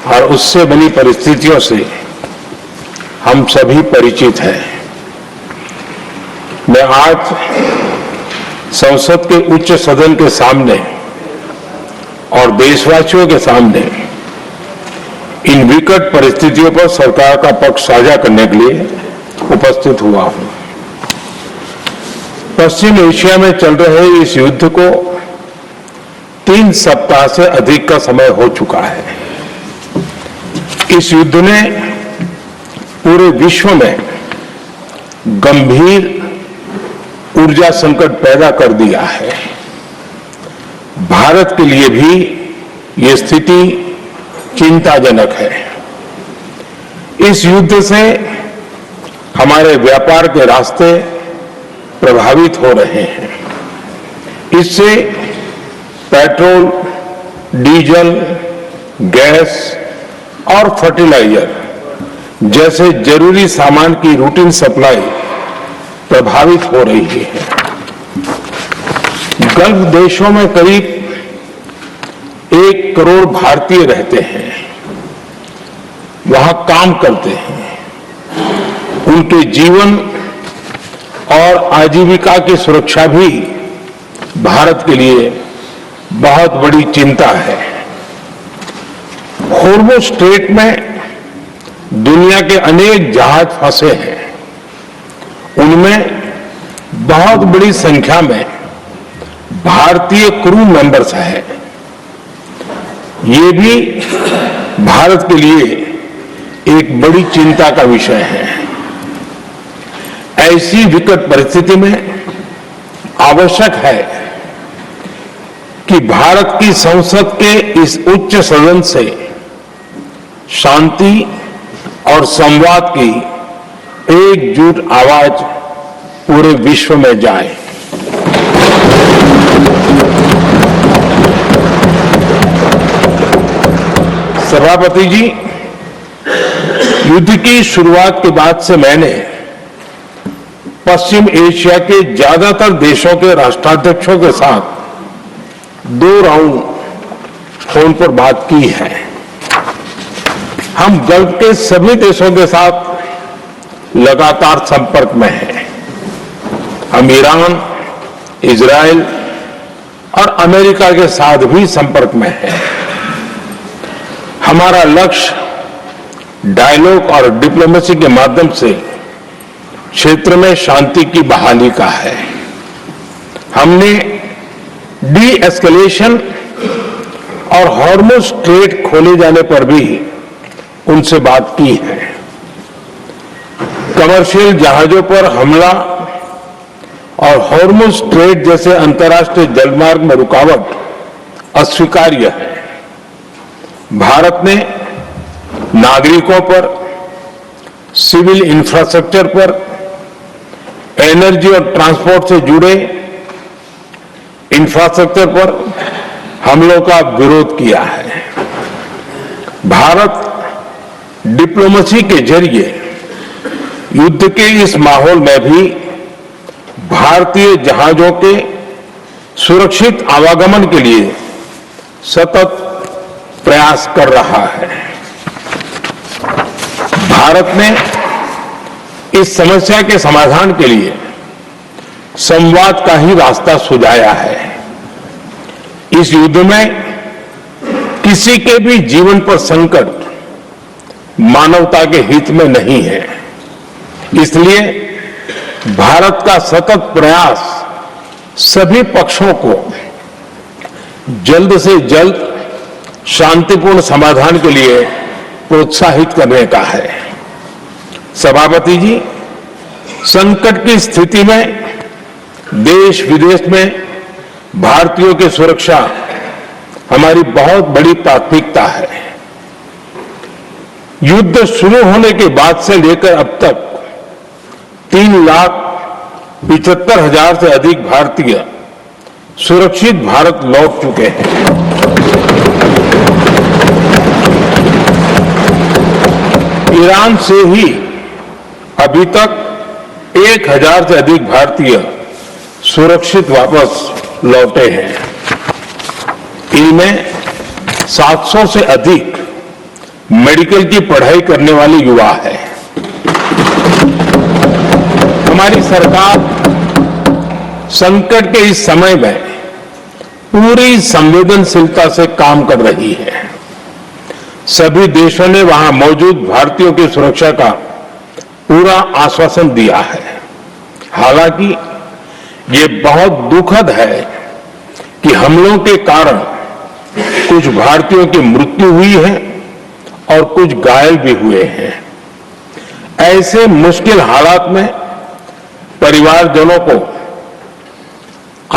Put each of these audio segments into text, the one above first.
और उससे बनी परिस्थितियों से हम सभी परिचित हैं। मैं आज संसद के उच्च सदन के सामने और देशवासियों के सामने इन विकट परिस्थितियों पर सरकार का पक्ष साझा करने के लिए उपस्थित हुआ हूं। पश्चिम एशिया में चल रहे इस युद्ध को 3 सप्ताह से अधिक का समय हो चुका है। इस युद्ध ने पूरे विश्व में गंभीर ऊर्जा संकट पैदा कर दिया है। भारत के लिए भी ये स्थिति चिंताजनक है। इस युद्ध से हमारे व्यापार के रास्ते प्रभावित हो रहे हैं। इससे पेट्रोल, डीजल, गैस और फर्टिलाइजर जैसे जरूरी सामान की रूटीन सप्लाई प्रभावित हो रही है। गल्फ देशों में करीब 1 करोड़ भारतीय रहते हैं, वहां काम करते हैं। उनके जीवन और आजीविका की सुरक्षा भी भारत के लिए बहुत बड़ी चिंता है। होर्मुज स्ट्रेट में दुनिया के अनेक जहाज फंसे हैं। उनमें बहुत बड़ी संख्या में भारतीय क्रू मेंबर्स हैं। ये भी भारत के लिए एक बड़ी चिंता का विषय है। ऐसी विकट परिस्थिति में आवश्यक है कि भारत की संसद के इस उच्च सदन से शांति और संवाद की एकजुट आवाज पूरे विश्व में जाए। सभापति जी, युद्ध की शुरुआत के बाद से मैंने पश्चिम एशिया के ज्यादातर देशों के राष्ट्राध्यक्षों के साथ 2 राउंड फोन पर बात की है। हम गल्फ के सभी देशों के साथ लगातार संपर्क में हैं। हम ईरान, इजराइल और अमेरिका के साथ भी संपर्क में हैं। हमारा लक्ष्य डायलॉग और डिप्लोमेसी के माध्यम से क्षेत्र में शांति की बहाली का है। हमने डी एस्केलेशन और हॉर्मुज स्ट्रेट खोले जाने पर भी उनसे बात की है। कमर्शियल जहाजों पर हमला और हॉर्मुज स्ट्रेट जैसे अंतर्राष्ट्रीय जलमार्ग में रुकावट अस्वीकार्य है। भारत ने नागरिकों पर, सिविल इंफ्रास्ट्रक्चर पर, एनर्जी और ट्रांसपोर्ट से जुड़े इंफ्रास्ट्रक्चर पर हमलों का विरोध किया है। भारत डिप्लोमेसी के जरिए युद्ध के इस माहौल में भी भारतीय जहाजों के सुरक्षित आवागमन के लिए सतत प्रयास कर रहा है। भारत ने इस समस्या के समाधान के लिए संवाद का ही रास्ता सुझाया है। इस युद्ध में किसी के भी जीवन पर संकट मानवता के हित में नहीं है। इसलिए भारत का सतत प्रयास सभी पक्षों को जल्द से जल्द शांतिपूर्ण समाधान के लिए प्रोत्साहित करने का है। सभापति जी, संकट की स्थिति में देश विदेश में भारतीयों की सुरक्षा हमारी बहुत बड़ी प्राथमिकता है। युद्ध शुरू होने के बाद से लेकर अब तक 3,75,000 से अधिक भारतीय सुरक्षित भारत लौट चुके हैं। ईरान से ही अभी तक 1,000 से अधिक भारतीय सुरक्षित वापस लौटे हैं। इनमें 700 से अधिक मेडिकल की पढ़ाई करने वाले युवा है। हमारी सरकार संकट के इस समय में पूरी संवेदनशीलता से काम कर रही है। सभी देशों ने वहां मौजूद भारतीयों की सुरक्षा का पूरा आश्वासन दिया है। हालांकि ये बहुत दुखद है कि हमलों के कारण कुछ भारतीयों की मृत्यु हुई है और कुछ घायल भी हुए हैं। ऐसे मुश्किल हालात में परिवारजनों को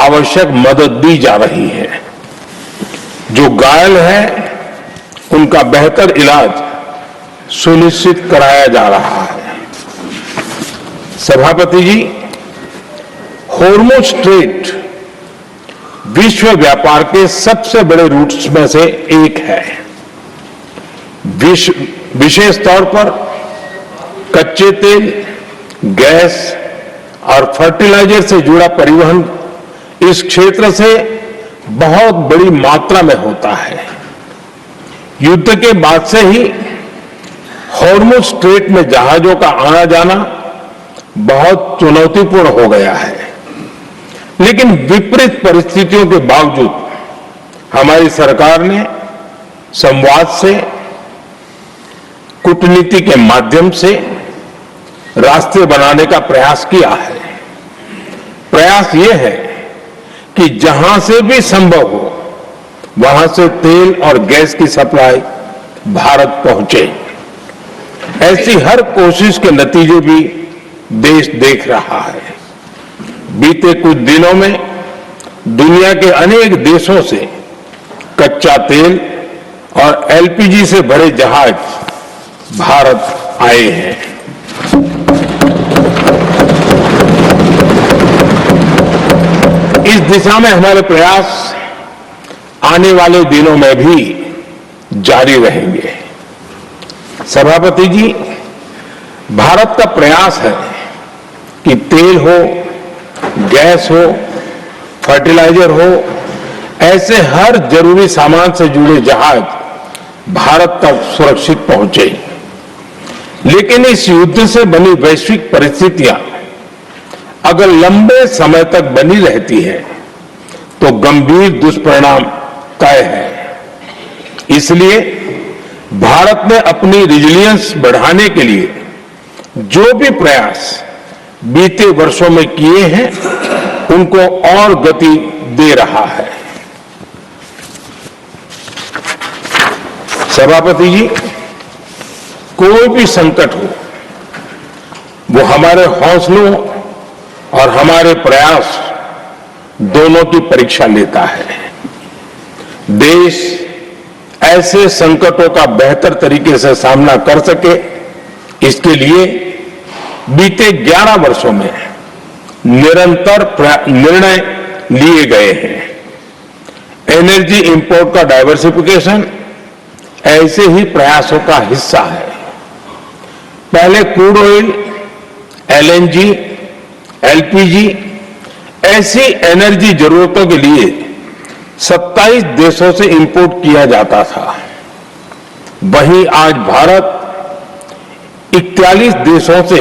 आवश्यक मदद दी जा रही है। जो घायल है उनका बेहतर इलाज सुनिश्चित कराया जा रहा है। सभापति जी, हॉर्मुज स्ट्रेट विश्व व्यापार के सबसे बड़े रूट्स में से एक है। विशेष तौर पर कच्चे तेल, गैस और फर्टिलाइजर से जुड़ा परिवहन इस क्षेत्र से बहुत बड़ी मात्रा में होता है। युद्ध के बाद से ही हॉर्मुज स्ट्रेट में जहाजों का आना जाना बहुत चुनौतीपूर्ण हो गया है। लेकिन विपरीत परिस्थितियों के बावजूद हमारी सरकार ने संवाद से, कूटनीति के माध्यम से रास्ते बनाने का प्रयास किया है। प्रयास यह है कि जहां से भी संभव हो वहां से तेल और गैस की सप्लाई भारत पहुंचे। ऐसी हर कोशिश के नतीजे भी देश देख रहा है। बीते कुछ दिनों में दुनिया के अनेक देशों से कच्चा तेल और एलपीजी से भरे जहाज भारत आए हैं। इस दिशा में हमारे प्रयास आने वाले दिनों में भी जारी रहेंगे। सभापति जी, भारत का प्रयास है कि तेल हो, गैस हो, फर्टिलाइजर हो, ऐसे हर जरूरी सामान से जुड़े जहाज भारत तक सुरक्षित पहुंचे। लेकिन इस युद्ध से बनी वैश्विक परिस्थितियां अगर लंबे समय तक बनी रहती है तो गंभीर दुष्परिणाम तय है। इसलिए भारत ने अपनी रेजिलियंस बढ़ाने के लिए जो भी प्रयास बीते वर्षों में किए हैं उनको और गति दे रहा है। सभापति जी, कोई भी संकट हो वो हमारे हौसलों और हमारे प्रयास दोनों की परीक्षा लेता है। देश ऐसे संकटों का बेहतर तरीके से सामना कर सके, इसके लिए बीते 11 वर्षों में निरंतर निर्णय लिए गए हैं। एनर्जी इंपोर्ट का डाइवर्सिफिकेशन ऐसे ही प्रयासों का हिस्सा है। पहले क्रूड ऑयल, एलएनजी, एलपीजी ऐसी एनर्जी जरूरतों के लिए 27 देशों से इंपोर्ट किया जाता था। वहीं आज भारत 41 देशों से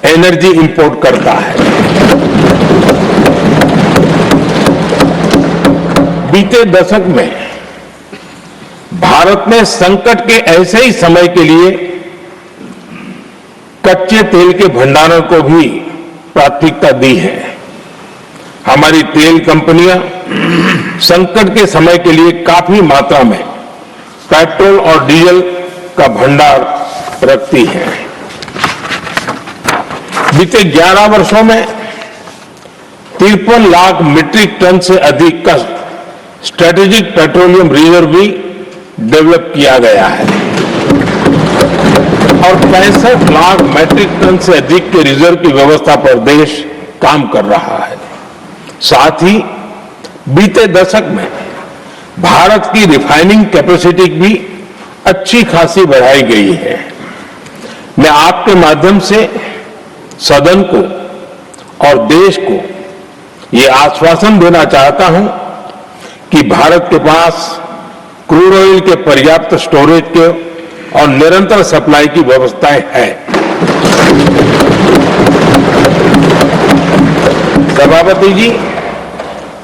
एनर्जी इंपोर्ट करता है। बीते दशक में भारत ने संकट के ऐसे ही समय के लिए कच्चे तेल के भंडारण को भी प्राथमिकता दी है। हमारी तेल कंपनियां संकट के समय के लिए काफी मात्रा में पेट्रोल और डीजल का भंडार रखती हैं। बीते 11 वर्षों में 53 लाख मीट्रिक टन से अधिक का स्ट्रेटेजिक पेट्रोलियम रिजर्व भी डेवलप किया गया है और 65 लाख मीट्रिक टन से अधिक के रिजर्व की व्यवस्था पर देश काम कर रहा है। साथ ही बीते दशक में भारत की रिफाइनिंग कैपेसिटी भी अच्छी खासी बढ़ाई गई है। मैं आपके माध्यम से सदन को और देश को ये आश्वासन देना चाहता हूं कि भारत के पास क्रूड ऑयल के पर्याप्त स्टोरेज के और निरंतर सप्लाई की व्यवस्थाएं है। सभापति जी,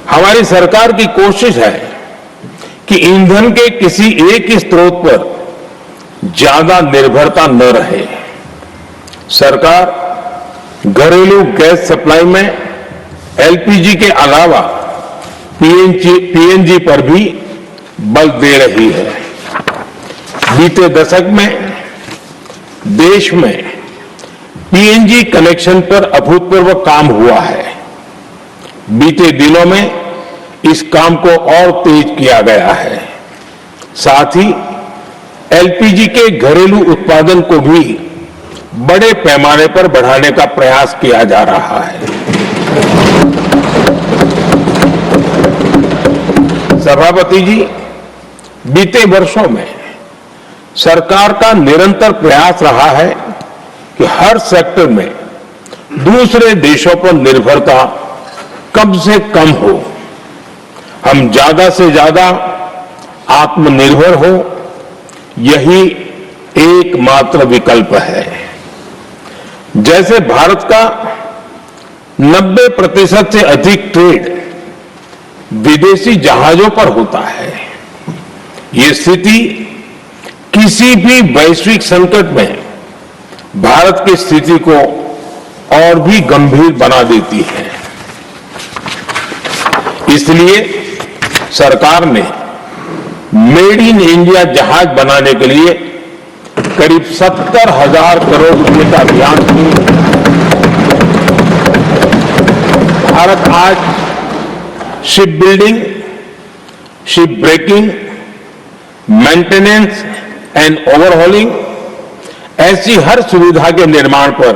हमारी सरकार की कोशिश है कि ईंधन के किसी एक ही स्रोत पर ज्यादा निर्भरता न रहे। सरकार घरेलू गैस सप्लाई में एलपीजी के अलावा पीएनजी पर भी बल दे रही है। बीते दशक में देश में पीएनजी कनेक्शन पर अभूतपूर्व काम हुआ है। बीते दिनों में इस काम को और तेज किया गया है। साथ ही एलपीजी के घरेलू उत्पादन को भी बड़े पैमाने पर बढ़ाने का प्रयास किया जा रहा है। सभापति जी, बीते वर्षों में सरकार का निरंतर प्रयास रहा है कि हर सेक्टर में दूसरे देशों पर निर्भरता कम से कम हो, हम ज्यादा से ज्यादा आत्मनिर्भर हो, यही एकमात्र विकल्प है। जैसे भारत का 90% से अधिक ट्रेड विदेशी जहाजों पर होता है, ये स्थिति किसी भी वैश्विक संकट में भारत की स्थिति को और भी गंभीर बना देती है। इसलिए सरकार ने मेड इन इंडिया जहाज बनाने के लिए करीब 70,000 करोड़ रुपए का अभियान शुरू किया। भारत आज ship building, ship breaking, maintenance and overhauling ऐसी हर सुविधा के निर्माण पर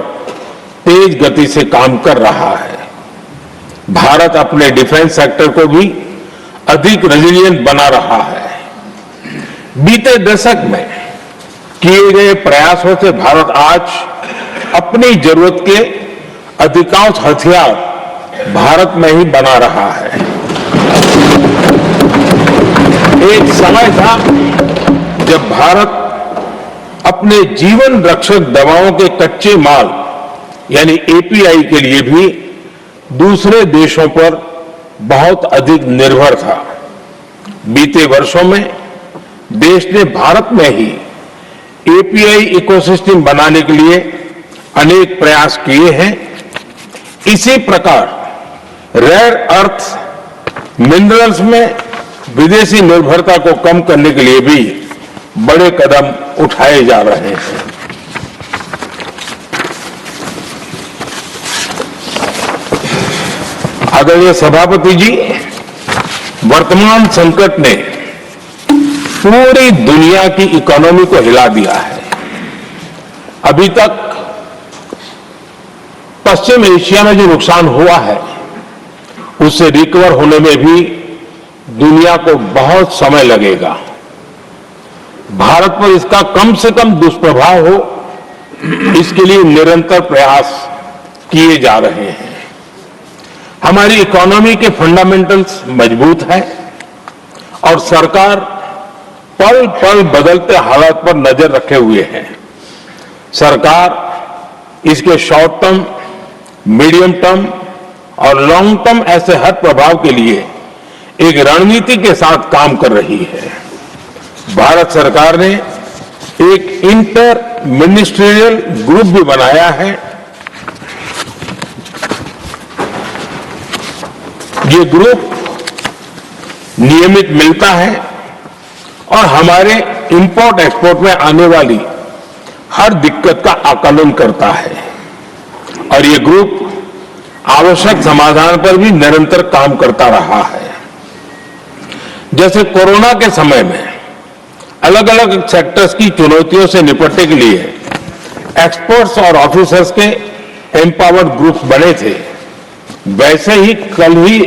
तेज गति से काम कर रहा है। भारत अपने डिफेंस सेक्टर को भी अधिक रेजिलिएंट बना रहा है। बीते दशक में किए गए प्रयासों से भारत आज अपनी जरूरत के अधिकांश हथियार भारत में ही बना रहा है। एक समय था जब भारत अपने जीवन रक्षक दवाओं के कच्चे माल यानी एपीआई के लिए भी दूसरे देशों पर बहुत अधिक निर्भर था। बीते वर्षों में देश ने भारत में ही एपीआई इकोसिस्टम बनाने के लिए अनेक प्रयास किए हैं। इसी प्रकार रेयर अर्थ मिनरल्स में विदेशी निर्भरता को कम करने के लिए भी बड़े कदम उठाए जा रहे हैं। आदरणीय सभापति जी, वर्तमान संकट ने पूरी दुनिया की इकोनॉमी को हिला दिया है। अभी तक पश्चिम एशिया में जो नुकसान हुआ है उससे रिकवर होने में भी दुनिया को बहुत समय लगेगा। भारत पर इसका कम से कम दुष्प्रभाव हो, इसके लिए निरंतर प्रयास किए जा रहे हैं। हमारी इकोनॉमी के फंडामेंटल्स मजबूत हैं और सरकार पल पल बदलते हालात पर नजर रखे हुए है। सरकार इसके शॉर्ट टर्म, मीडियम टर्म और लॉन्ग टर्म ऐसे हर प्रभाव के लिए एक रणनीति के साथ काम कर रही है। भारत सरकार ने एक इंटर मिनिस्ट्रियल ग्रुप भी बनाया है। ये ग्रुप नियमित मिलता है और हमारे इंपोर्ट एक्सपोर्ट में आने वाली हर दिक्कत का आकलन करता है और ये ग्रुप आवश्यक समाधान पर भी निरंतर काम करता रहा है। जैसे कोरोना के समय में अलग अलग सेक्टर्स की चुनौतियों से निपटने के लिए एक्सपर्ट्स और ऑफिसर्स के एम्पावर्ड ग्रुप्स बने थे, वैसे ही कल ही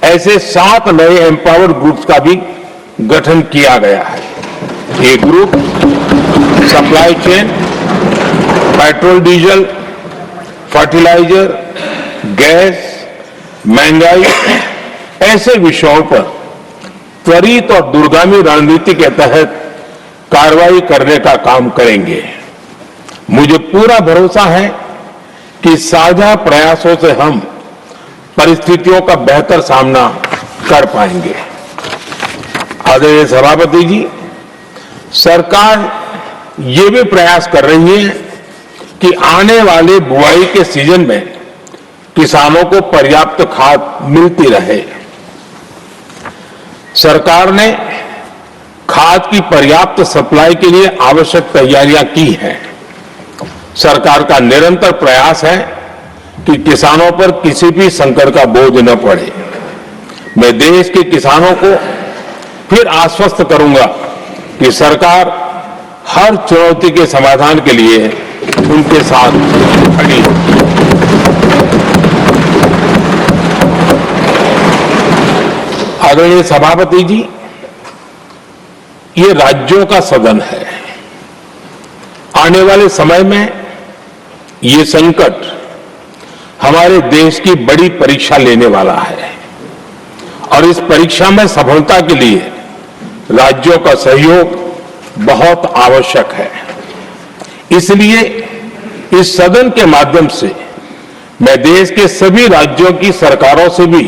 ऐसे 7 नए एम्पावर्ड ग्रुप्स का भी गठन किया गया है। ये group supply chain, petrol diesel, fertiliser, gas, महंगाई ऐसे विषयों पर त्वरित और दूरगामी रणनीति के तहत कार्रवाई करने का काम करेंगे। मुझे पूरा भरोसा है कि साझा प्रयासों से हम परिस्थितियों का बेहतर सामना कर पाएंगे। आदरणीय सभापति जी, सरकार ये भी प्रयास कर रही है कि आने वाले बुआई के सीजन में किसानों को पर्याप्त खाद मिलती रहे। सरकार ने खाद की पर्याप्त सप्लाई के लिए आवश्यक तैयारियां की हैं। सरकार का निरंतर प्रयास है कि किसानों पर किसी भी संकट का बोझ न पड़े। मैं देश के किसानों को फिर आश्वस्त करूंगा कि सरकार हर चुनौती के समाधान के लिए उनके साथ खड़ी है। आदरणीय सभापति जी, ये राज्यों का सदन है। आने वाले समय में ये संकट हमारे देश की बड़ी परीक्षा लेने वाला है और इस परीक्षा में सफलता के लिए राज्यों का सहयोग बहुत आवश्यक है। इसलिए इस सदन के माध्यम से मैं देश के सभी राज्यों की सरकारों से भी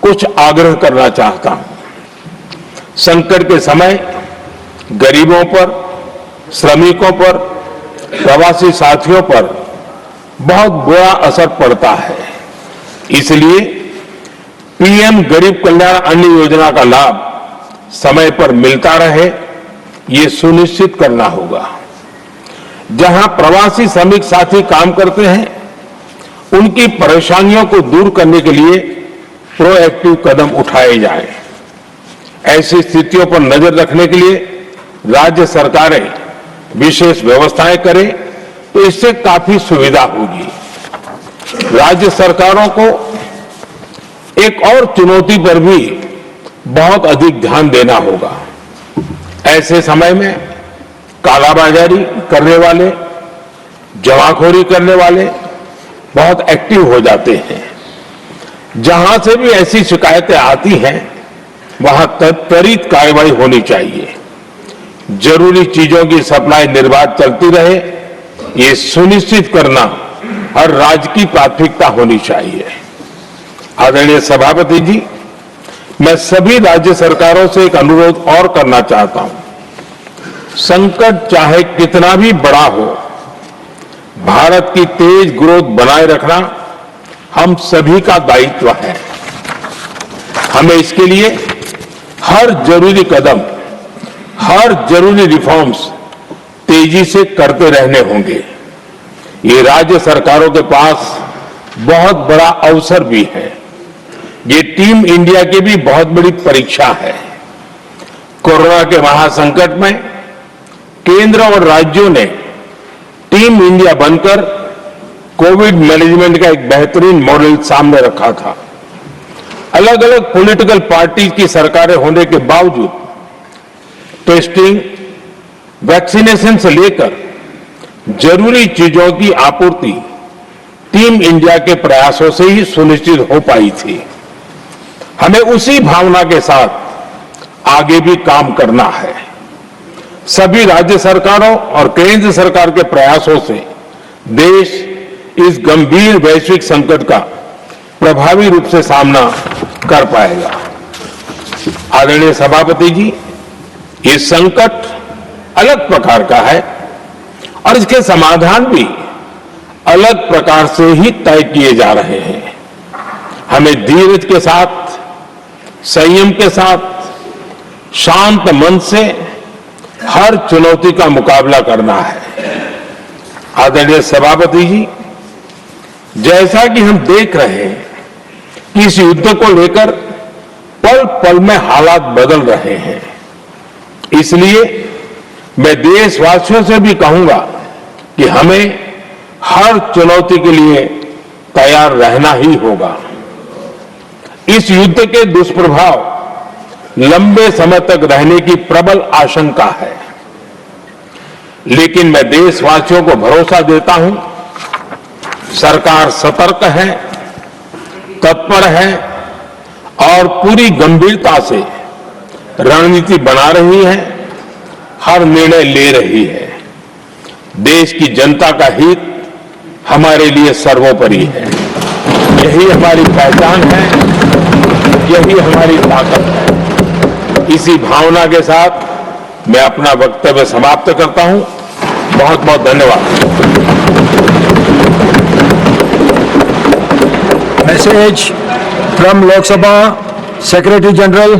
कुछ आग्रह करना चाहता हूं। संकट के समय गरीबों पर, श्रमिकों पर, प्रवासी साथियों पर बहुत बुरा असर पड़ता है। इसलिए पीएम गरीब कल्याण अन्न योजना का लाभ समय पर मिलता रहे, ये सुनिश्चित करना होगा। जहां प्रवासी श्रमिक साथी काम करते हैं, उनकी परेशानियों को दूर करने के लिए प्रोएक्टिव कदम उठाए जाएं। ऐसी स्थितियों पर नजर रखने के लिए राज्य सरकारें विशेष व्यवस्थाएं करें तो इससे काफी सुविधा होगी। राज्य सरकारों को एक और चुनौती पर भी बहुत अधिक ध्यान देना होगा। ऐसे समय में कालाबाजारी करने वाले, जमाखोरी करने वाले बहुत एक्टिव हो जाते हैं। जहां से भी ऐसी शिकायतें आती हैं, वहां त्वरित कार्रवाई होनी चाहिए। जरूरी चीजों की सप्लाई निर्बाध चलती रहे, ये सुनिश्चित करना हर राज्य की प्राथमिकता होनी चाहिए। आदरणीय सभापति जी, मैं सभी राज्य सरकारों से एक अनुरोध और करना चाहता हूं। संकट चाहे कितना भी बड़ा हो, भारत की तेज ग्रोथ बनाए रखना हम सभी का दायित्व है। हमें इसके लिए हर जरूरी कदम, हर जरूरी रिफॉर्म्स तेजी से करते रहने होंगे। ये राज्य सरकारों के पास बहुत बड़ा अवसर भी है। ये टीम इंडिया की भी बहुत बड़ी परीक्षा है। कोरोना के महासंकट में केंद्र और राज्यों ने टीम इंडिया बनकर कोविड मैनेजमेंट का एक बेहतरीन मॉडल सामने रखा था। अलग अलग पॉलिटिकल पार्टी की सरकारें होने के बावजूद टेस्टिंग, वैक्सीनेशन से लेकर जरूरी चीजों की आपूर्ति टीम इंडिया के प्रयासों से ही सुनिश्चित हो पाई थी। हमें उसी भावना के साथ आगे भी काम करना है। सभी राज्य सरकारों और केंद्र सरकार के प्रयासों से देश इस गंभीर वैश्विक संकट का प्रभावी रूप से सामना कर पाएगा। आदरणीय सभापति जी, ये संकट अलग प्रकार का है और इसके समाधान भी अलग प्रकार से ही तय किए जा रहे हैं। हमें धीरज के साथ, संयम के साथ, शांत मन से हर चुनौती का मुकाबला करना है। आदरणीय सभापति जी, जैसा कि हम देख रहे हैं कि इस युद्ध को लेकर पल पल में हालात बदल रहे हैं, इसलिए मैं देशवासियों से भी कहूंगा कि हमें हर चुनौती के लिए तैयार रहना ही होगा। इस युद्ध के दुष्प्रभाव लंबे समय तक रहने की प्रबल आशंका है, लेकिन मैं देशवासियों को भरोसा देता हूं, सरकार सतर्क है, तत्पर है और पूरी गंभीरता से रणनीति बना रही है हर निर्णय ले रही है। देश की जनता का हित हमारे लिए सर्वोपरि है। यही हमारी पहचान है, यही हमारी ताकत है। इसी भावना के साथ मैं अपना वक्तव्य समाप्त करता हूं। बहुत बहुत धन्यवाद। Message from Lok Sabha Secretary General.